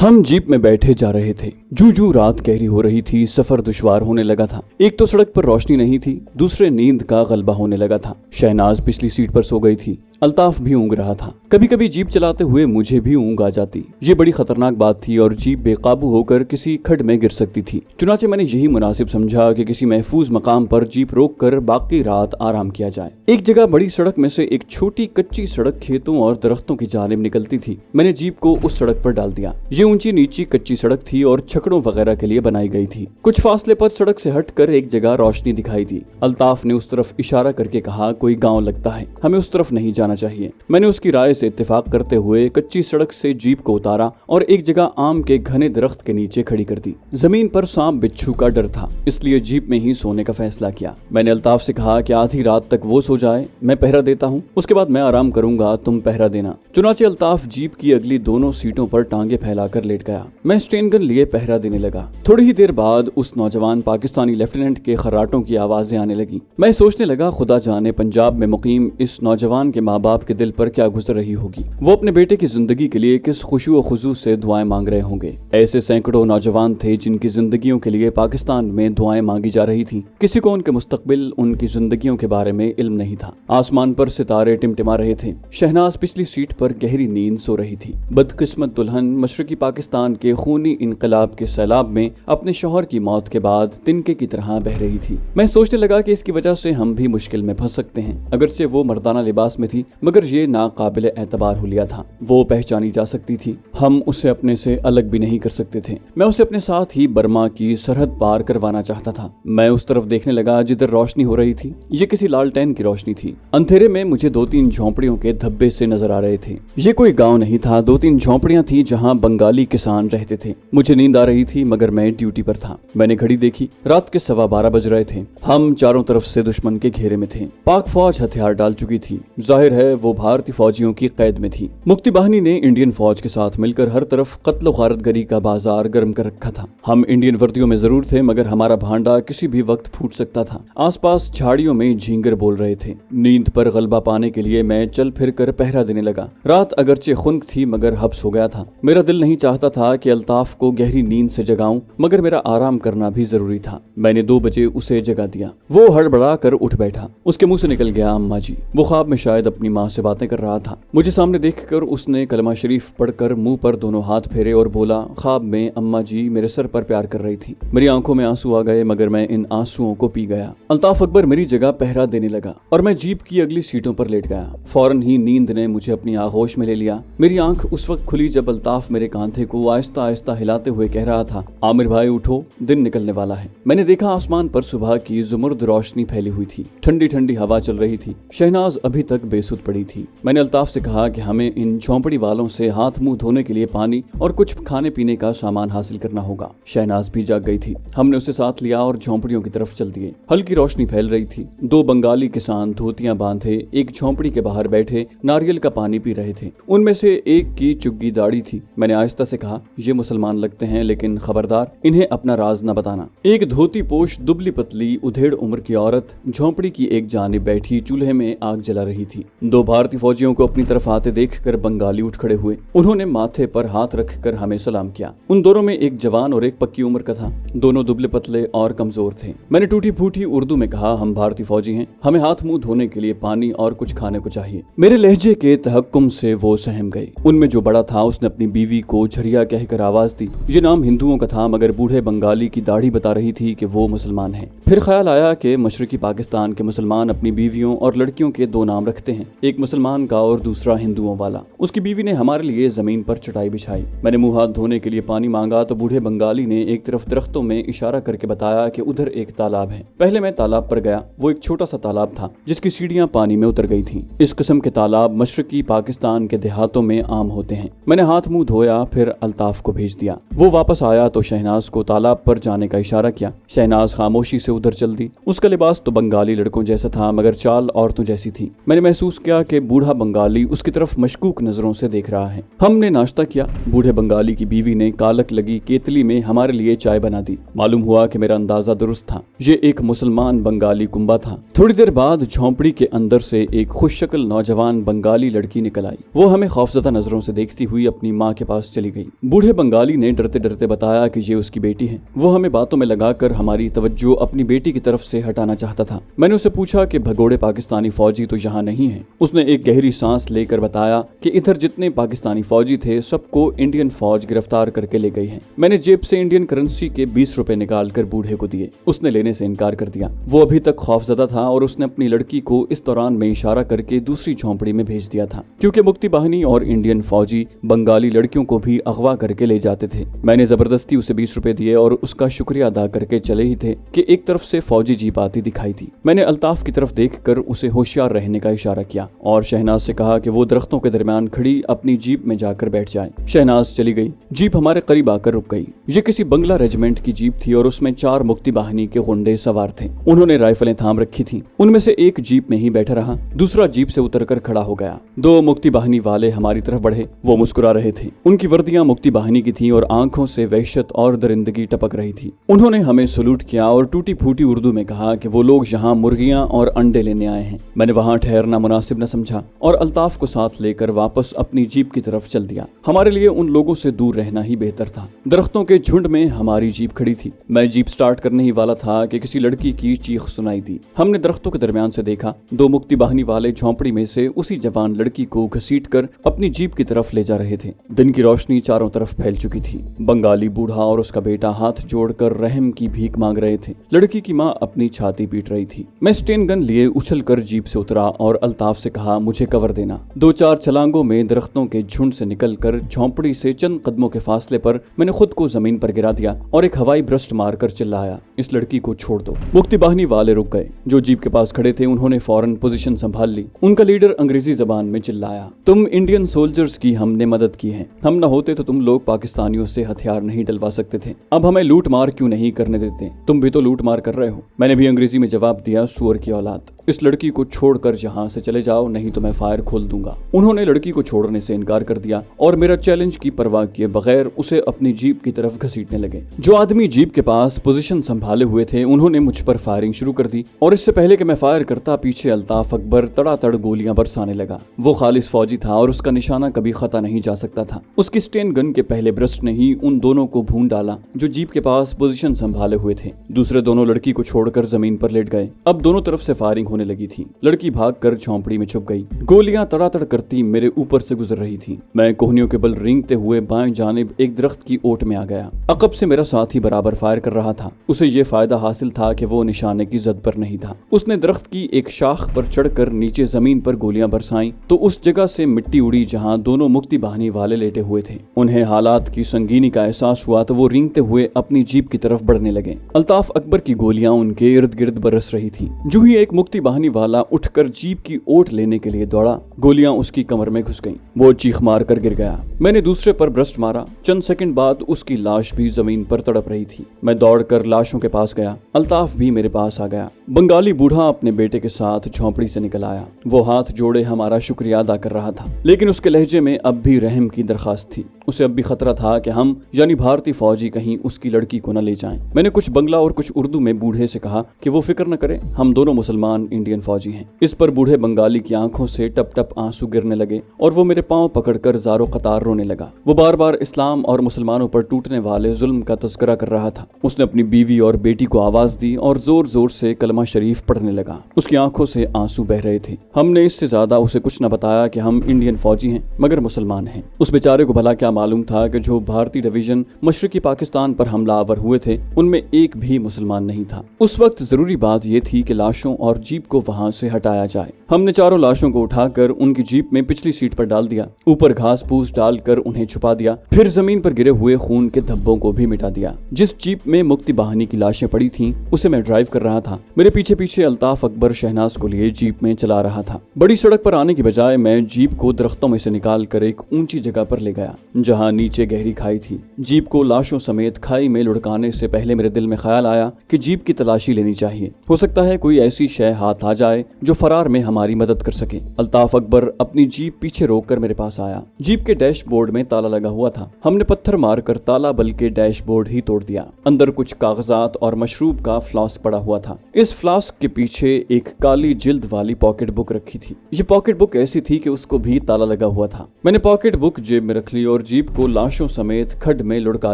हम जीप में बैठे जा रहे थे। जू रात गहरी हो रही थी, सफर दुश्वार होने लगा था। एक तो सड़क पर रोशनी नहीं थी, दूसरे नींद का गलबा होने लगा था। शहनाज पिछली सीट पर सो गई थी, अल्ताफ भी ऊँग रहा था। कभी कभी जीप चलाते हुए मुझे भी ऊँग आ जाती। ये बड़ी खतरनाक बात थी और जीप बेकाबू होकर किसी खड्ड में गिर सकती थी। चुनाचे मैंने यही मुनासिब समझा कि किसी महफूज मकाम पर जीप रोक कर बाकी रात आराम किया जाए। एक जगह बड़ी सड़क में से एक छोटी कच्ची सड़क खेतों और दरख्तों की जानिब निकलती थी। मैंने जीप को उस सड़क पर डाल दिया। ये ऊंची नीची कच्ची सड़क थी और छकड़ों वगैरह के लिए बनाई गई थी। कुछ फासले पर सड़क से हटकर एक जगह रोशनी दिखाई दी। अल्ताफ ने उस तरफ इशारा करके कहा, कोई गाँव लगता है, हमें उस तरफ नहीं जाना चाहिए। मैंने उसकी राय से इत्तेफाक करते हुए कच्ची सड़क से जीप को उतारा और एक जगह आम के घने दरख्त के नीचे खड़ी कर दी। जमीन पर सांप बिच्छू का डर था, इसलिए जीप में ही सोने का फैसला किया। मैंने अल्ताफ से कहा कि आधी रात तक वो सो जाए, मैं पहरा देता हूँ, उसके बाद मैं आराम करूंगा, तुम पहरा देना। चुनाचे अल्ताफ जीप की अगली दोनों सीटों पर टांगे फैलाकर लेट गया। मैं स्टेन गन लिए पहरा देने लगा। थोड़ी ही देर बाद उस नौजवान पाकिस्तानी लेफ्टिनेंट के खर्राटों की आवाजें आने लगी। मैं सोचने लगा, खुदा जाने पंजाब में मुकीम इस नौजवान के माँ बाप के दिल पर क्या गुजर रही होगी। वो अपने बेटे की जिंदगी के लिए किस खुशू और खुजू से दुआएं मांग रहे होंगे। ऐसे सैकड़ों नौजवान थे जिनकी जिंदगियों के लिए पाकिस्तान में दुआएं मांगी जा रही थी। किसी को उनके मुस्तकबिल, उनकी जिंदगियों के बारे में इल्म नहीं था। आसमान पर सितारे टिमटिमा रहे थे। शहनाज पिछली सीट पर गहरी नींद सो रही थी। बदकिस्मत दुल्हन मशरकी पाकिस्तान के खूनी इनकलाब के सैलाब में अपने शौहर की मौत के बाद तिनके की तरह बह रही थी। मैं सोचने लगा कि इसकी वजह से हम भी मुश्किल में फंस सकते हैं। अगरचे वो मर्दाना लिबास में थी, मगर ये नाकाबिल एतबार हुलिया था। वो पहचानी जा सकती थी, हम उसे अपने से अलग भी नहीं कर सकते थे। मैं उसे अपने साथ ही बर्मा की सरहद पार करवाना चाहता था। मैं उस तरफ देखने लगा जिधर रोशनी हो रही थी। ये किसी लालटेन की रोशनी थी। अंधेरे में मुझे 2-3 झोंपड़ियों के धब्बे से नजर आ रहे थे। ये कोई गांव नहीं था, 2-3 झोंपड़ियां थी जहां बंगाली किसान रहते थे। मुझे नींद आ रही थी, मगर मैं ड्यूटी पर था। मैंने घड़ी देखी, रात के 12:15 बज रहे थे। हम चारों तरफ से दुश्मन के घेरे में थे। पाक फौज हथियार डाल चुकी थी। जाहिर है वो भारतीय फौजियों की कैद में थी। मुक्ति बाहिनी ने इंडियन फौज के साथ मिलकर हर तरफ कत्ल व गारतगरी का बाजार गर्म कर रखा था। हम इंडियन वर्दियों में जरूर थे, मगर हमारा भांडा किसी भी वक्त फूट सकता था। आसपास झाड़ियों में झींगर बोल रहे थे। नींद पर गलबा पाने के लिए मैं चल फिर कर पहरा देने लगा। रात अगरचे खुन्क थी, मगर हब्स हो गया था। मेरा दिल नहीं चाहता था कि अल्ताफ को गहरी नींद से जगाऊं, मगर मेरा आराम करना भी जरूरी था। मैंने 2 बजे उसे जगा दिया। वो हड़बड़ा कर उठ बैठा। उसके मुंह से निकल गया, अम्मा जी। वो ख्वाब में शायद अपनी माँ से बातें कर रहा था। मुझे सामने देखकर उसने कलमा शरीफ पढ़कर मुंह पर दोनों हाथ फेरे और बोला, ख्वाब में अम्मा जी मेरे सर पर प्यार कर रही थी। मेरी आंखों में आंसू आ गए, मगर मैं इन आंसुओं को पी गया। अल्ताफ अकबर मेरी जगह पहरा देने लगा और मैं जीप की अगली सीटों पर लेट गया। फौरन ही नींद ने मुझे अपनी आगोश में ले लिया। मेरी आंख उस वक्त खुली जब अल्ताफ मेरे कांधे को आहिस्ता आहिस्ता हिलाते हुए कह रहा था, आमिर भाई उठो, दिन निकलने वाला है। मैंने देखा आसमान पर सुबह की जुमुर्द रोशनी फैली हुई थी। ठंडी ठंडी हवा चल रही थी। शहनाज अभी तक बेसुध पड़ी थी। मैंने अल्ताफ से कहा कि हमें इन झोंपड़ी वालों से हाथ मुंह धोने के लिए पानी और कुछ खाने पीने का सामान हासिल करना होगा। शहनाज भी जाग गई थी। हमने उसे साथ लिया और झोंपड़ियों की तरफ चल दिए। हल्की रोशनी फैल रही थी। 2 बंगाली किसान धोतियां बांधे एक झोंपड़ी के बाहर बैठे नारियल का पानी पी रहे थे। उनमें से एक की चुग्गी दाढ़ी थी। मैंने आहिस्ता से कहा, ये मुसलमान लगते हैं, लेकिन खबरदार, इन्हें अपना राज न बताना। एक धोती पोश दुबली पतली उधेड़ उम्र की औरत झोंपड़ी की एक जानिब बैठी चूल्हे में आग जला रही थी। 2 भारतीय फौजियों को अपनी तरफ आते देखकर बंगाली उठ खड़े हुए। उन्होंने माथे पर हाथ रखकर हमें सलाम किया। उन दोनों में एक जवान और एक पक्की उम्र का था। दोनों दुबले पतले और कमजोर थे। मैंने टूटी फूटी उर्दू में कहा, हम भारतीय फौजी हैं, हमें हाथ मुंह धोने के लिए पानी और कुछ खाने को चाहिए। मेरे लहजे के तहक्कुम से वो सहम गए। उनमें जो बड़ा था उसने अपनी बीवी को झरिया कहकर आवाज दी। ये नाम हिंदुओं का था, मगर बूढ़े बंगाली की दाढ़ी बता रही थी कि वो मुसलमान है। फिर ख्याल आया कि मशरकी पाकिस्तान के मुसलमान अपनी बीवियों और लड़कियों के 2 नाम रखते हैं, एक मुसलमान का और दूसरा हिंदुओं वाला। उसकी बीवी ने हमारे लिए जमीन पर चटाई बिछाई। मैंने मुंह हाथ धोने के लिए पानी मांगा तो बूढ़े बंगाली ने एक तरफ दरख्तों में इशारा करके बताया कि उधर एक तालाब है। पहले मैं तालाब पर गया। वो एक छोटा सा तालाब था जिसकी सीढ़ियां पानी में उतर गई थीं। इस किस्म के तालाब मशरकी पाकिस्तान के देहातों में आम होते हैं। मैंने हाथ मुंह धोया, फिर अल्ताफ को भेज दिया। वो वापस वापस आया तो शहनाज को तालाब पर जाने का इशारा किया। शहनाज खामोशी से उधर चल दी। उसका लिबास तो बंगाली लड़कों जैसा था मगर चाल औरतों जैसी थी। मैंने महसूस किया कि बूढ़ा बंगाली उसकी तरफ मशकूक नजरों से देख रहा है। हमने नाश्ता किया। बूढ़े बंगाली की बीवी ने कालक लगी केतली में हमारे लिए चाय बना दी। मालूम हुआ कि मेरा अंदाजा दुरुस्त था, ये एक मुसलमान बंगाली कुंबा था। थोड़ी देर बाद झोंपड़ी के अंदर से एक खुशशक्ल नौजवान बंगाली लड़की निकल आई। वो हमें खौफजदा नजरों से देखती हुई अपनी माँ के पास चली गई। बूढ़े बंगाली ने डरते डरते बताया कि ये उसकी बेटी है। वो हमें बातों में लगाकर हमारी तवज्जो अपनी बेटी की तरफ से हटाना चाहता था। मैंने उसे पूछा कि भगोड़े पाकिस्तानी फौजी तो यहाँ नहीं है। उसने एक गहरी सांस लेकर बताया कि इधर जितने पाकिस्तानी फौजी थे सबको इंडियन फौज गिरफ्तार करके ले गई है। मैंने जेब से इंडियन करेंसी के 20 रुपए निकाल कर बूढ़े को दिए। उसने लेने से इनकार कर दिया। वो अभी तक खौफजदा था और उसने अपनी लड़की को इस दौरान में इशारा करके दूसरी झोंपड़ी में भेज दिया था, क्योंकि मुक्ति बाहिनी और इंडियन फौजी बंगाली लड़कियों को भी अगवा करके ले जाते थे। मैंने जबरदस्ती उसे 20 रुपए दिए और उसका शुक्रिया अदा करके चले ही थे कि एक तरफ से फौजी जीप आती दिखाई थी। मैंने अल्ताफ की तरफ देखकर उसे होशियार रहने का इशारा किया और शहनाज से कहा कि वो दरख्तों के दरमियान खड़ी अपनी जीप में जाकर बैठ जाए। शहनाज चली गई। जीप हमारे करीब आकर रुक गई। ये किसी बंगला रेजिमेंट की जीप थी और उसमें 4 मुक्ति बाहिनी के गुंडे सवार थे। उन्होंने राइफलें थाम रखी थी। उनमें से एक जीप में ही बैठा रहा, दूसरा जीप से उतरकर खड़ा हो गया। 2 मुक्ति बाहिनी वाले हमारी तरफ बढ़े। वो मुस्कुरा रहे थे। उनकी वर्दियां मुक्ति बाहिनी की थीं और आंखों से वहशत और दरिंदगी टपक रही थी। उन्होंने हमें सलूट किया और टूटी फूटी उर्दू में कहा कि वो लोग यहाँ मुर्गियां और अंडे लेने आए हैं। मैंने वहां ठहरना मुनासिब न समझा और अल्ताफ को साथ लेकर वापस अपनी जीप की तरफ चल दिया। हमारे लिए उन लोगों से दूर रहना ही बेहतर था। दरख्तों के झुंड में हमारी जीप खड़ी थी। मैं जीप स्टार्ट करने ही वाला था कि किसी लड़की की चीख सुनाई दी। हमने दरख्तों के दरमियान से देखा 2 मुक्ति बाहिनी वाले झोंपड़ी में से उसी जवान लड़की को घसीटकर अपनी जीप की तरफ ले जा रहे थे। दिन की रोशनी चारों तरफ फैल चुकी थी। बंगाली बूढ़ा और उसका बेटा हाथ जोड़कर रहम की भीख मांग रहे थे। लड़की की माँ अपनी छाती पीट रही थी। मैं स्टेन गन लिए उछलकर जीप से उतरा और अल्ताफ से कहा, मुझे कवर देना। 2-4 छलांगों में दरख्तों के झुंड से निकलकर झोंपड़ी से चंद कदमों के फासले पर मैंने खुद को जमीन पर गिरा दिया और एक हवाई ब्रस्ट मारकर चिल्लाया, इस लड़की को छोड़ दो। मुक्ति बाहिनी वाले रुक गए। जो जीप के पास खड़े थे उन्होंने फौरन पोजीशन संभाल ली। उनका लीडर अंग्रेजी जबान में चिल्लाया, तुम इंडियन सोल्जर्स की हमने मदद की है। हम न होते तो तुम लोग पाकिस्तानियों से हथियार नहीं डलवा सकते थे। अब हमें लूट मार क्यों नहीं करने देते? तुम भी तो लूट मार कर रहे हो। मैंने भी अंग्रेजी में जवाब दिया, सुअर की औलाद, इस लड़की को छोड़कर यहाँ से चले जाओ नहीं तो मैं फायर खोल दूंगा। उन्होंने लड़की को छोड़ने से इनकार कर दिया और मेरा चैलेंज की परवाह किए बगैर उसे अपनी जीप की तरफ घसीटने लगे। जो आदमी जीप के पास पोजीशन संभाले हुए थे उन्होंने मुझ पर फायरिंग शुरू कर दी और इससे पहले कि मैं फायर करता पीछे अल्ताफ अकबर तड़ातड़ गोलियां बरसाने लगा। वो खालिस फौजी था और उसका निशाना कभी खता नहीं जा सकता था। उसकी स्टेन गन के पहले ब्रस्ट ने ही उन दोनों को भून डाला जो जीप के पास पोजीशन संभाले हुए थे। दूसरे दोनों लड़की को छोड़कर जमीन पर लेट गए। अब दोनों तरफ से फायरिंग होने लगी थी। लड़की भागकर झोंपड़ी में छुप गई। गोलियां तड़ातड़ करती मेरे ऊपर से गुजर रही थी। मैं कोहनियों के बल रेंगते हुए बाएं जानिब एक दरख्त की ओट में आ गया। अकब से मेरा साथी बराबर फायर कर रहा था। उसे ये फायदा हासिल था कि वो निशाने की जद पर नहीं था। उसने दरख्त की एक शाख पर चढ़कर नीचे जमीन पर गोलियां बरसाईं तो उस जगह से मिट्टी उड़ी जहां दोनों मुक्ति बाहिनी वाले लेटे हुए थे। उन्हें हालात की संगीनी का एहसास हुआ तो वो रेंगते हुए अपनी जीप की तरफ बढ़ने लगे। अल्ताफ अकबर की गोलियां उनके इर्द गिर्द बरस रही थी। जो ही एक मुक्ति बाहिनी वाला उठकर जीप की ओट लेने के लिए दौड़ा, गोलियां उसकी कमर में घुस गईं। वो चीख मार कर गिर गया। मैंने दूसरे पर ब्रस्ट मारा। चंद सेकंड बाद उसकी लाश भी जमीन पर तड़प रही थी। मैं दौड़कर लाशों के पास गया। अल्ताफ भी मेरे पास आ गया। बंगाली बूढ़ा अपने बेटे के साथ झोंपड़ी से निकल आया। वो हाथ जोड़े हमारा शुक्रिया अदा कर रहा था, लेकिन उसके लहजे में अब भी रहम की दरखास्त थी। उसे अब भी खतरा था कि हम यानी भारतीय फौजी कहीं उसकी लड़की को न ले जाएं। मैंने कुछ बंगला और कुछ उर्दू में बूढ़े से कहा कि वो फिक्र न करे, हम दोनों मुसलमान इंडियन फौजी हैं। इस पर बूढ़े बंगाली की आंखों से टप टप आंसू गिरने लगे और वो मेरे पांव पकड़कर ज़ारो कतार रोने लगा। वो बार बार इस्लाम और मुसलमानों पर टूटने वाले जुल्म का तज़किरा कर रहा था। उसने अपनी बीवी और बेटी को आवाज दी और जोर जोर से कलमा शरीफ पढ़ने लगा। उसकी आंखों से आंसू बह रहे थे। हमने इससे ज्यादा उसे कुछ न बताया कि हम इंडियन फौजी हैं मगर मुसलमान हैं। उस बेचारे को भला क्या मालूम था कि जो भारतीय डिवीजन मशरकी पाकिस्तान पर हमलावर हुए थे उनमें एक भी मुसलमान नहीं था। उस वक्त जरूरी बात यह थी कि लाशों और जीप को वहां से हटाया जाए। हमने चारों लाशों को उठाकर उनकी जीप में पिछली सीट पर डाल दिया, ऊपर घास फूस डालकर उन्हें छुपा दिया, फिर जमीन पर गिरे हुए खून के धब्बों को भी मिटा दिया। जिस जीप में मुक्ति बाहिनी की लाशें पड़ी थीं, उसे मैं ड्राइव कर रहा था। मेरे पीछे पीछे अल्ताफ अकबर शहनाज को लिए जीप में चला रहा था। बड़ी सड़क पर आने की बजाय मैं जीप को दरख्तों में से निकाल कर एक ऊंची जगह पर ले गया जहां नीचे गहरी खाई थी। जीप को लाशों समेत खाई में लुढ़काने से पहले मेरे दिल में ख्याल आया कि जीप की तलाशी लेनी चाहिए। हो सकता है कोई ऐसी शय हाथ आ जाए जो फरार में हमारी मदद कर सके। अल्ताफ अकबर अपनी जीप पीछे रोककर मेरे पास आया। जीप के डैशबोर्ड में ताला लगा हुआ था। हमने पत्थर मारकर ताला बल्कि डैशबोर्ड ही तोड़ दिया। अंदर कुछ कागजात और मशरूब का फ्लास्क पड़ा हुआ था। इस फ्लास्क के पीछे एक काली जिल्द वाली पॉकेट बुक रखी थी। ये पॉकेट बुक ऐसी थी कि उसको भी ताला लगा हुआ था। मैंने पॉकेट बुक जेब में रख ली और जीप को लाशों समेत खड्ड में लुढ़का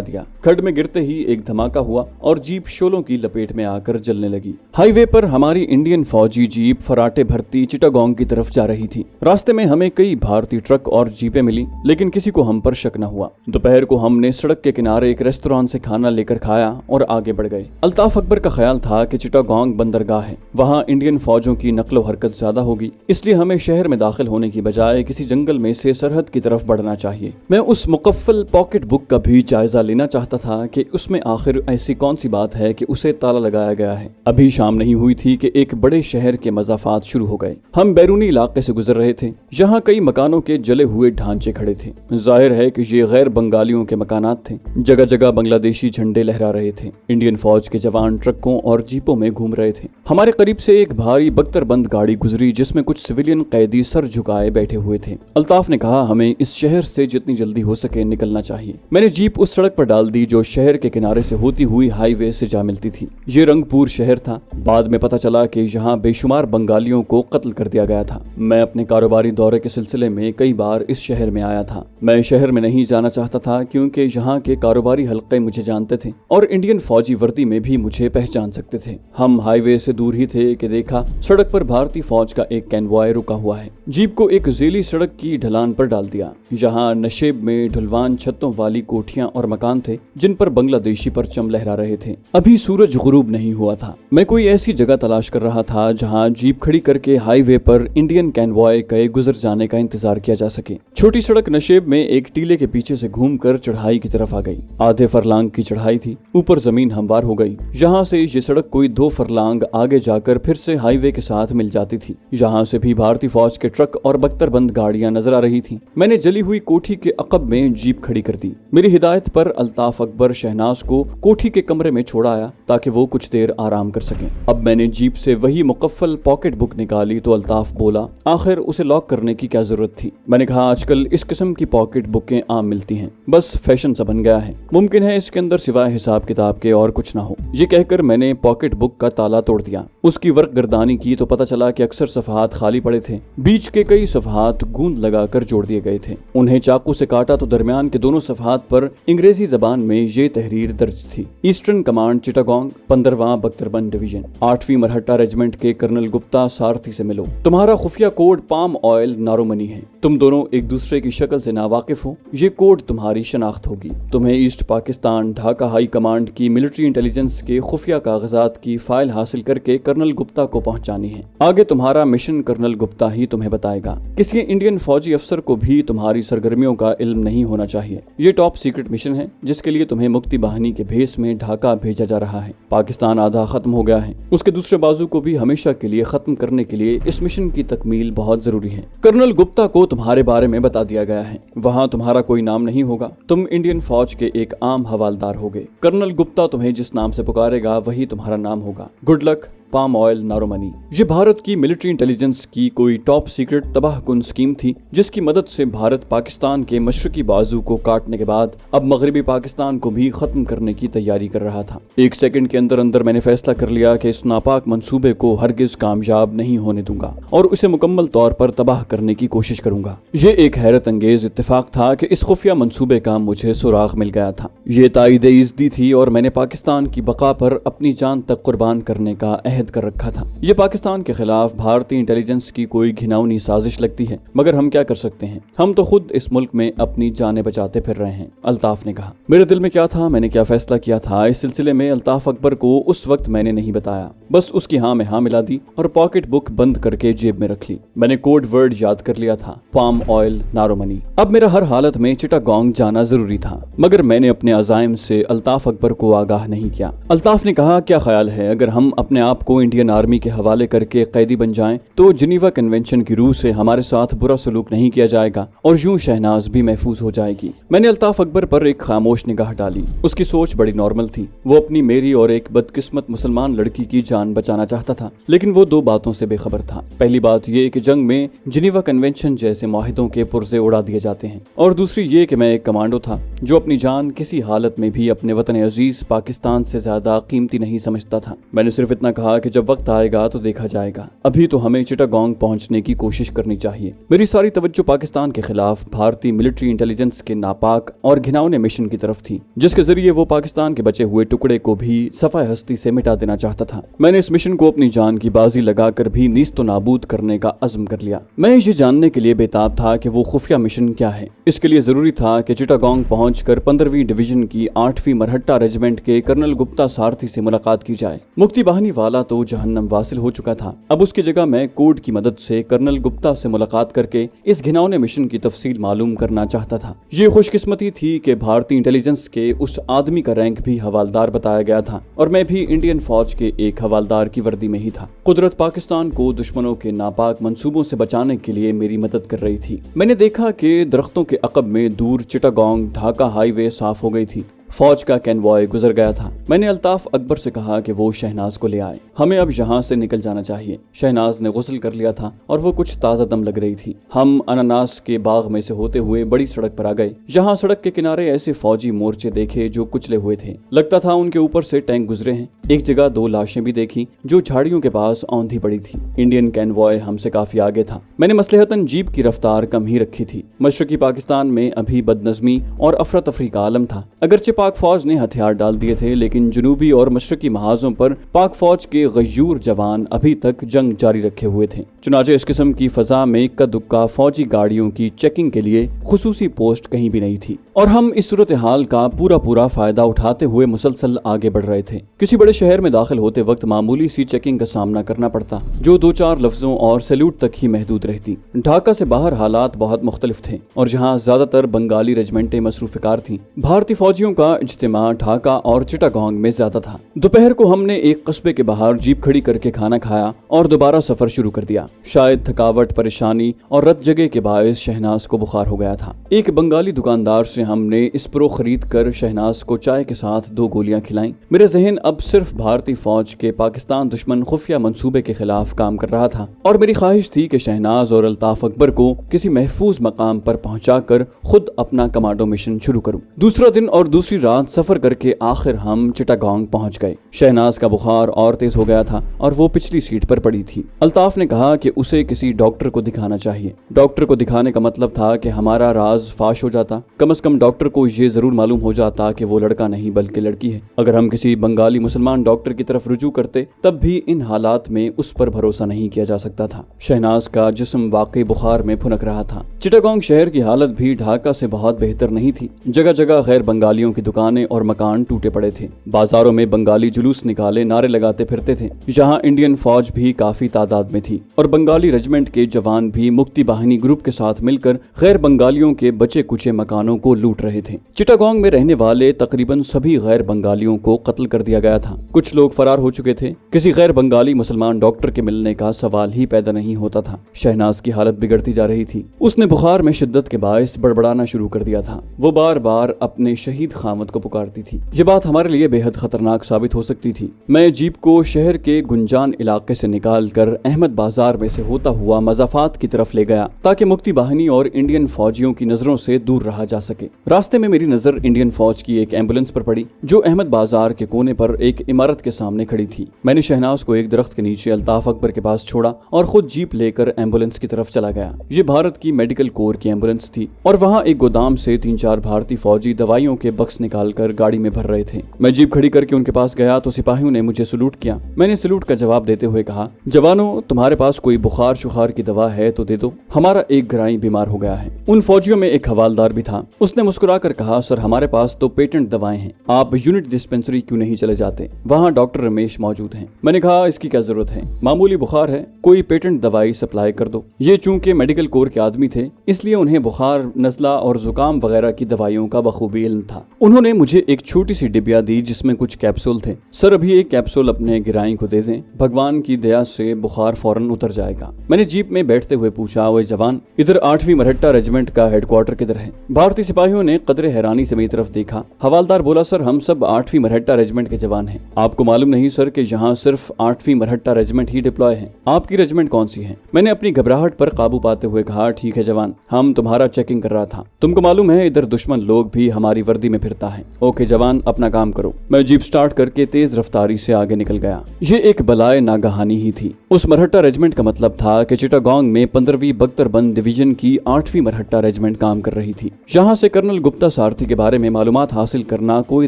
दिया। खड्ड में गिरते ही एक धमाका हुआ और जीप शोलों की लपेट में आकर जलने लगी। हाईवे पर हमारी इंडियन फौजी जीप फराटे भरती चिटागोंग की तरफ जा रही थी। रास्ते में हमें कई भारतीय ट्रक और जीपें मिली, लेकिन किसी को हम पर शक न हुआ। दोपहर को हमने सड़क के किनारे एक रेस्टोरेंट से खाना लेकर खाया और आगे बढ़ गए। अल्ताफ अकबर का ख्याल था कि चिटागोंग बंदरगाह है, वहाँ इंडियन फौजों की नकलो हरकत ज्यादा होगी, इसलिए हमें शहर में दाखिल होने की बजाय किसी जंगल में से सरहद की तरफ बढ़ना चाहिए। मैं उस मुकफ्फल पॉकेट बुक का भी जायजा लेना चाहता था कि उसमें आखिर ऐसी कौन सी बात है कि उसे ताला लगाया गया है। अभी शाम नहीं हुई थी कि एक बड़े शहर के मज़ाफात शुरू हो गए। हम बैरूनी इलाके से गुजर रहे थे, जहाँ कई मकानों के जले हुए ढांचे खड़े थे। जाहिर है कि ये गैर बंगालियों के मकानात थे। जगह जगह बांग्लादेशी झंडे लहरा रहे थे। इंडियन फौज के जवान ट्रकों और जीपों में घूम रहे थे। हमारे करीब से एक भारी बख्तरबंद गाड़ी गुजरी जिसमें कुछ सिविलियन कैदी सर झुकाए बैठे हुए थे। अल्ताफ ने कहा, हमें इस शहर से जितनी जल्दी हो सके निकलना चाहिए। मैंने जीप उस सड़क पर डाल दी जो शहर के किनारे से होती हुई हाईवे से जा मिलती थी। ये रंगपुर शहर था। बाद में पता चला कि यहाँ बेशुमार बंगालियों को कत्ल कर दिया गया था। मैं अपने कारोबारी दौरे के सिलसिले में कई बार इस शहर में आया था। मैं शहर में नहीं जाना चाहता था क्योंकि यहाँ के कारोबारी हल्के मुझे जानते थे और इंडियन फौजी वर्दी में भी मुझे पहचान सकते थे। हम हाईवे से दूर ही थे कि देखा सड़क पर भारतीय फौज का एक कैनवॉय रुका हुआ है। जीप को एक ज़ेली सड़क की ढलान पर डाल दिया। यहाँ नशेब में ढुलवान छतों वाली कोठियां और मकान थे जिन पर बांग्लादेशी परचम लहरा रहे थे। अभी सूरज गुरूब नहीं हुआ था। मैं कोई ऐसी जगह तलाश कर रहा था जहां जीप खड़ी करके हाईवे पर इंडियन कैनवॉय के गुजर जाने का इंतजार किया जा सके। छोटी सड़क नशेब में एक टीले के पीछे से घूमकर चढ़ाई की तरफ आ गई। आधे फरलांग की चढ़ाई थी। ऊपर जमीन हमवार हो गई। यहाँ से ये सड़क कोई 2 फरलांग आगे जाकर फिर से हाईवे के साथ मिल जाती थी। यहाँ से भी भारतीय फौज के ट्रक और बख्तरबंद गाड़ियां नजर आ रही थी। मैंने जली हुई कोठी के अकब में जीप खड़ी कर दी। मेरी हिदायत पर अल्ताफ अकबर शहनाज को कोठी के कमरे में छोड़ा आया ताकि वो कुछ देर आराम कर सकें। अब मैंने जीप से वही मुकफ्फल पॉकेट बुक निकाली तो अल्ताफ बोला, आखिर उसे लॉक करने की क्या जरूरत थी। मैंने कहा, आजकल इस किस्म की पॉकेट बुकें आम मिलती हैं, बस फैशन सा बन गया है। मुमकिन है इसके अंदर सिवाय हिसाब किताब के और कुछ ना हो। ये कहकर मैंने पॉकेट बुक का ताला तोड़ दिया। उसकी वर्क गर्दानी की तो पता चला कि अक्सर सफहात खाली पड़े थे। बीच के कई सफहात गूंद लगाकर जोड़ दिए गए थे। उन्हें चाकू से काटा तो दरमियान के दोनों सफहात पर अंग्रेजी जबान में ये तहरीर दर्ज थी, ईस्टर्न कमांड चिटागोंग 15वां बख्तरबंद डिवीजन 8वीं मरहट्टा रेजिमेंट के कर्नल गुप्ता सारथी से मिलो। तुम्हारा खुफिया कोड पाम ऑयल नारोमनी है। तुम दोनों एक दूसरे की शक्ल से नावाकिफ हो। ये कोड तुम्हारी शनाख्त होगी। तुम्हें east Pakistan Dhaka high command की मिलिट्री इंटेलिजेंस के खुफिया कागजात की फाइल हासिल करके कर्नल गुप्ता को पहुंचानी है। आगे तुम्हारा मिशन कर्नल गुप्ता ही तुम्हें बताएगा। किसी इंडियन फौजी अफसर को भी तुम्हारी सरगर्मियों का इल्म नहीं होना चाहिए। ये टॉप सीक्रेट मिशन है जिसके लिए तुम्हें मुक्ति बाहिनी के भेस में ढाका भेजा जा रहा है। पाकिस्तान आधा खत्म हो गया है, उसके दूसरे बाजू को भी हमेशा के लिए खत्म करने के लिए इस मिशन की तकमील बहुत जरूरी है। कर्नल गुप्ता को तुम्हारे बारे में बता दिया गया है। वहाँ तुम्हारा कोई नाम नहीं होगा। तुम इंडियन फौज के एक आम हवालदार होगे। कर्नल गुप्ता तुम्हें जिस नाम से पुकारेगा वही तुम्हारा नाम होगा। गुड लक पाम ऑयल नारोमनी। ये भारत की मिलिट्री इंटेलिजेंस की कोई टॉप सीक्रेट तबाहकुन स्कीम थी जिसकी मदद से भारत पाकिस्तान के मशरकी बाजू को काटने के बाद अब मगरबी पाकिस्तान को भी खत्म करने की तैयारी कर रहा था। एक सेकंड के अंदर अंदर मैंने फैसला कर लिया कि इस नापाक मंसूबे को हरगिज कामयाब नहीं होने दूंगा और उसे मुकम्मल तौर पर तबाह करने की कोशिश करूंगा। ये एक हैरत अंगेज इत्तेफाक था कि इस खुफिया मंसूबे का मुझे सुराग मिल गया था। ये ताईदे इज़्ज़ती थी और मैंने पाकिस्तान की बका पर अपनी जान तक कुर्बान करने का अहद कर रखा था। ये पाकिस्तान के खिलाफ भारतीय इंटेलिजेंस की कोई घिनौनी साजिश लगती है, मगर हम क्या कर सकते हैं। हम तो खुद इस मुल्क में अपनी जानें बचाते फिर रहे हैं, अल्ताफ ने कहा। मेरे दिल में क्या था, मैंने क्या फैसला किया था, इस सिलसिले में अल्ताफ अकबर को उस वक्त मैंने नहीं बताया। बस उसकी हाँ में हाँ मिला दी और पॉकेट बुक बंद करके जेब में रख ली। मैंने कोड वर्ड याद कर लिया था, पाम ऑयल नारोमनी। अब मेरा हर हालत में चिटागोंग जाना जरूरी था, मगर मैंने अपने अज़ाइम से अल्ताफ अकबर को आगाह नहीं किया। अल्ताफ ने कहा, क्या ख्याल है अगर हम अपने आप को इंडियन आर्मी के हवाले करके कैदी बन जाएं तो जिनीवा कन्वेंशन की रूह से हमारे साथ बुरा सलूक नहीं किया जाएगा और यूं शहनाज भी महफूज हो जाएगी। मैंने अल्ताफ अकबर पर एक खामोश निगाह डाली। उसकी सोच बड़ी नॉर्मल थी। वो अपनी, मेरी और एक बदकिस्मत मुसलमान लड़की की जान बचाना चाहता था, लेकिन वो दो बातों से बेखबर था। पहली बात ये कि जंग में जिनीवा कन्वेंशन जैसे मुआहिदों के पुर्जे उड़ा दिए जाते हैं, और दूसरी ये कि मैं एक कमांडो था जो अपनी जान किसी हालत में भी अपने वतन अजीज पाकिस्तान से ज्यादा कीमती नहीं समझता था। मैंने सिर्फ इतना कहा कि जब वक्त आएगा तो देखा जाएगा, अभी तो हमें चिटागोंग पहुंचने की कोशिश करनी चाहिए। मेरी सारी तवज्जो पाकिस्तान के खिलाफ भारतीय मिलिट्री इंटेलिजेंस के नापाक और घिनौने मिशन की तरफ थी, जिसके जरिए वो पाकिस्तान के बचे हुए टुकड़े को भी सफाई हस्ती से मिटा देना चाहता था। मैंने इस मिशन को अपनी जान की बाजी लगाकर भी नीस्तो नाबूद करने का अज़्म कर लिया। मैं ये जानने के लिए बेताब था कि वो खुफिया मिशन क्या है। इसके लिए जरूरी था कि चिटागोंग पहुंचकर 15वीं डिवीजन की 8वीं मरहट्टा रेजिमेंट के कर्नल गुप्ता सारथी से मुलाकात की जाए। मुक्ति बाहिनी वाला तो जहन्नम वासिल हो चुका था, अब उसकी जगह मैं कोड की मदद से कर्नल गुप्ता से मुलाकात करके इस घिनौने मिशन की तफसील मालूम करना चाहता था। ये खुशकिस्मती थी कि भारतीय इंटेलिजेंस के उस आदमी का रैंक भी हवालदार बताया गया था और मैं भी इंडियन फौज के एक हवालदार की वर्दी में ही था। कुदरत पाकिस्तान को दुश्मनों के नापाक मंसूबों से बचाने के लिए मेरी मदद कर रही थी। मैंने देखा कि दरख्तों के अकब में दूर चिटागोंग ढाका हाईवे साफ हो गई थी। फौज का कैनवॉय गुजर गया था। मैंने अल्ताफ अकबर से कहा कि वो शहनाज को ले आए, हमें अब यहाँ से निकल जाना चाहिए। शहनाज ने गुस्ल कर लिया था और वो कुछ ताज़ा दम लग रही थी। हम अनानास के बाग में से होते हुए बड़ी सड़क पर आ गए। यहाँ सड़क के किनारे ऐसे फौजी मोर्चे देखे जो कुचले हुए थे, लगता था उनके ऊपर से टैंक गुजरे हैं। एक जगह 2 लाशें भी देखी जो झाड़ियों के पास औंधी पड़ी थी। इंडियन कैनवॉय हमसे काफी आगे था। मैंने मसलहतन जीप की रफ्तार कम ही रखी थी। मशरकी पाकिस्तान में अभी बदनज़मी और अफरा तफरी का आलम था। अगरचे पाक फौज ने हथियार डाल दिए थे, लेकिन जनूबी और मशरकी महाजों पर पाक फौज के गयूर जवान अभी तक जंग जारी रखे हुए थे। चुनाचे इस किस्म की फजा में इक्का दुक्का फौजी गाड़ियों की चेकिंग के लिए खुसूसी पोस्ट कहीं भी नहीं थी और हम इस सूरत हाल का पूरा फायदा उठाते हुए मुसलसल आगे बढ़ रहे थे। किसी बड़े शहर में दाखिल होते वक्त मामूली सी चेकिंग का सामना करना पड़ता जो 2-4 लफ्जों और सैल्यूट तक ही महदूद रहती। ढाका से बाहर हालात बहुत मुख्तलिफ थे और जहाँ ज्यादातर बंगाली रेजिमेंटें मसरूफिकार थी, भारतीय फौजियों का इज्तिमा ढाका और चिटागोंग में ज्यादा था। दोपहर को हमने एक कस्बे के बाहर जीप खड़ी करके खाना खाया और दोबारा सफर शुरू कर दिया। शायद थकावट, परेशानी और रत जगह के बायस शहनाज को बुखार हो गया था। एक बंगाली दुकानदार से हमने स्प्रो खरीद कर शहनाज को चाय के साथ 2 गोलियां खिलाईं। मेरा जहन अब सिर्फ भारतीय फौज के पाकिस्तान दुश्मन खुफिया मंसूबे के खिलाफ काम कर रहा था और मेरी ख्वाहिश थी कि शहनाज और अल्ताफ अकबर को किसी महफूज मकाम पर पहुंचाकर खुद अपना कमांडो मिशन शुरू करूं। दूसरा दिन और दूसरी रात सफर करके आखिर हम चिटागोंग पहुंच गए। शहनाज का बुखार और तेज हो गया था और वो पिछली सीट पर पड़ी थी। अल्ताफ ने कहा कि उसे किसी डॉक्टर को दिखाना चाहिए। डॉक्टर को दिखाने का मतलब था कि हमारा राज फाश हो जाता। कम से कम डॉक्टर को ये जरूर मालूम हो जाता कि वो लड़का नहीं बल्कि लड़की है। अगर हम किसी बंगाली मुसलमान डॉक्टर की तरफ रुजू करते तब भी इन हालात में उस पर भरोसा नहीं किया जा सकता था। शहनाज का जिस्म वाकई बुखार में फुनक रहा था। चिटागोंग शहर की हालत भी ढाका से बहुत बेहतर नहीं थी। जगह जगह गैर बंगालियों की दुकानें और मकान टूटे पड़े थे। बाजारों में बंगाली जुलूस निकाले नारे लगाते फिरते थे। यहाँ इंडियन फौज भी काफी तादाद में थी और बंगाली रेजिमेंट के जवान भी मुक्ति बाहिनी ग्रुप के साथ मिलकर गैर बंगालियों के बचे कुचे मकानों को लूट रहे थे। चिटागोंग में रहने वाले तकरीबन सभी गैर बंगालियों को कत्ल कर दिया गया था। कुछ लोग फरार हो चुके थे। किसी गैर बंगाली मुसलमान डॉक्टर के मिलने का सवाल ही पैदा नहीं होता था। शहनाज की हालत बिगड़ती जा रही थी। उसने बुखार में शिद्दत के बायस बड़बड़ाना शुरू कर दिया था। वो बार बार अपने शहीद खामद को पुकारती थी। ये बात हमारे लिए बेहद खतरनाक साबित हो सकती थी। मैं जीप को शहर के गुंजान इलाके से निकालकर अहमद बाजार में से होता हुआ मजाफात की तरफ ले गया ताकि मुक्ति बाहिनी और इंडियन फौजियों की नजरों से दूर रहा जा सके। रास्ते में मेरी नजर इंडियन फौज की एक एम्बुलेंस पर पड़ी जो अहमद बाजार के कोने पर एक इमारत के सामने खड़ी थी। मैंने शहनाज को एक दरख्त के नीचे अल्ताफ अकबर के पास छोड़ा और खुद जीप लेकर एम्बुलेंस की तरफ चला गया। ये भारत की मेडिकल कोर की एम्बुलेंस थी और वहाँ एक गोदाम से 3-4 भारतीय फौजी दवाइयों के बक्स निकाल कर गाड़ी में भर रहे थे। मैं जीप खड़ी करके उनके पास गया तो सिपाहियों ने मुझे सलूट किया। मैंने सलूट का जवाब देते हुए कहा, जवानों, तुम्हारे पास कोई बुखार शुखार की दवा है तो दे दो, हमारा एक ग्राई बीमार हो गया है। उन फौजियों में एक हवालदार भी था। उसने मुस्कुराकर कहा, सर हमारे पास तो पेटेंट दवाएं हैं, आप यूनिट डिस्पेंसरी क्यों नहीं चले जाते, वहाँ डॉक्टर रमेश मौजूद हैं। मैंने कहा, इसकी क्या जरूरत है, मामूली बुखार है, कोई पेटेंट दवाई सप्लाई कर दो। ये चूंकि मेडिकल कोर के आदमी थे इसलिए उन्हें बुखार, नज़ला और जुकाम वगैरह की दवाइयों का बखूबी इल्म था। उन्होंने मुझे एक छोटी सी डिबिया दी जिसमें कुछ कैप्सूल थे। सर अभी एक कैप्सूल अपने गिराई को दे दें, भगवान की दया से बुखार फौरन उतर जाएगा। मैंने जीप में बैठते हुए पूछा, ओए जवान, इधर 8वीं मरहट्टा रेजिमेंट का हेडक्वार्टर किधर है? भारतीय सिपाहियों ने कदरे हैरानी से मेरी तरफ देखा। हवालदार बोला, सर हम सब 8वीं मरहट्टा रेजिमेंट के जवान हैं। आपको मालूम नहीं सर कि यहाँ सिर्फ 8वीं मरहट्टा रेजिमेंट ही डिप्लॉय है। आपकी रेजिमेंट कौन सी है? मैंने अपनी घबराहट पर काबू पाते हुए कहा, ठीक है जवान, हम तुम्हारा चेकिंग कर रहा था। तुमको मालूम है इधर दुश्मन लोग भी हमारी वर्दी में फिरता है। ओके जवान, अपना काम करो। मैं जीप स्टार्ट करके तेज रफ्तारी से आगे निकल गया। ये एक बलाए नागहानी ही थी। उस मरहट्टा रेजिमेंट का मतलब था कि चिटागोंग में 15वीं बख्तरबंद डिवीजन की 8वीं मरहट्टा रेजिमेंट काम कर रही थी। यहाँ से कर्नल गुप्ता सारथी के बारे में मालूमात हासिल करना कोई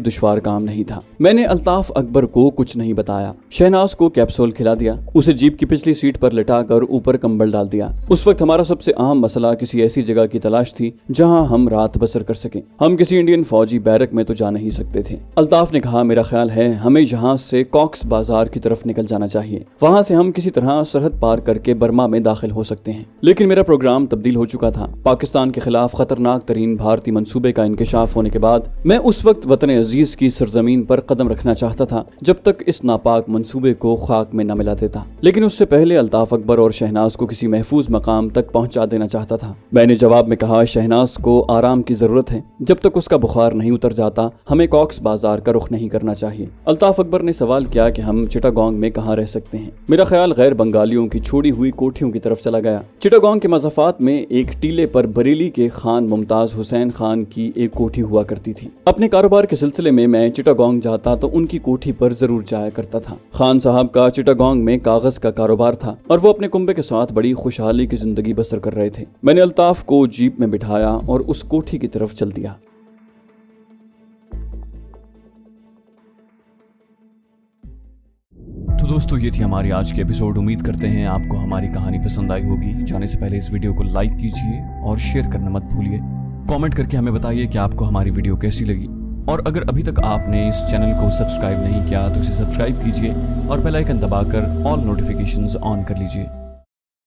दुश्वार काम नहीं था। मैंने अल्ताफ अकबर को कुछ नहीं बताया। शहनाज को कैप्सूल खिला दिया, उसे जीप की पिछली सीट पर लिटाकर ऊपर कंबल डाल दिया। उस वक्त हमारा सबसे अहम मसला किसी ऐसी जगह की तलाश थी जहां हम रात बसर कर सकें। हम किसी इंडियन फौजी बैरक में तो जा नहीं सकते थे। अल्ताफ ने कहा, मेरा ख्याल है हमें यहाँ से कॉक्स बाजार की तरफ निकल जाना चाहिए, वहां से हम किसी तरह सरहद पार करके बर्मा में दाखिल हो सकते हैं। लेकिन मेरा प्रोग्राम तब्दील हो चुका था। पाकिस्तान के खिलाफ खतरनाक तरीन भारतीय मंसूबे का इंकशाफ होने के बाद मैं उस वक्त वतन अजीज की सरजमीन पर कदम रखना चाहता था जब तक इस नापाक मंसूबे को खाक में न मिला देता। लेकिन उससे पहले अल्ताफ अकबर और शहनाज को किसी महफूज मकाम तक पहुंचा देना चाहता था। मैंने जवाब में कहा, शहनाज को आराम की जरूरत है, जब तक उसका बुखार नहीं उतर जाता हमें कॉक्स बाजार का रुख नहीं करना चाहिए। अल्ताफ अकबर ने सवाल किया कि हम चिटागोंग में कहाँ रह सकते हैं। मेरा ख्याल गैर बंगालियों की छोड़ी हुई कोठियों की तरफ चला गया। चिटागोंग के मज़ाफ़ात में एक टीले पर बरेली के खान मुमताज हुसैन खान की एक कोठी हुआ करती थी। अपने कारोबार के सिलसिले में मैं चिटागोंग जाता तो उनकी कोठी पर जरूर जाया करता था। खान साहब का चिटागोंग में कागज का कारोबार था और वो अपने कुंबे के साथ बड़ी खुशहाली की जिंदगी बसर कर रहे थे। मैंने अल्ताफ को जीप में बिठाया और उस कोठी की तरफ चल दिया। तो दोस्तों, ये थी हमारी आज की एपिसोड। उम्मीद करते हैं आपको हमारी कहानी पसंद आई होगी। जाने से पहले इस वीडियो को लाइक कीजिए और शेयर करना मत भूलिए। कमेंट करके हमें बताइए कि आपको हमारी वीडियो कैसी लगी। और अगर अभी तक आपने इस चैनल को सब्सक्राइब नहीं किया तो इसे सब्सक्राइब कीजिए और बेल आइकन दबाकर ऑल नोटिफिकेशंस ऑन कर लीजिए।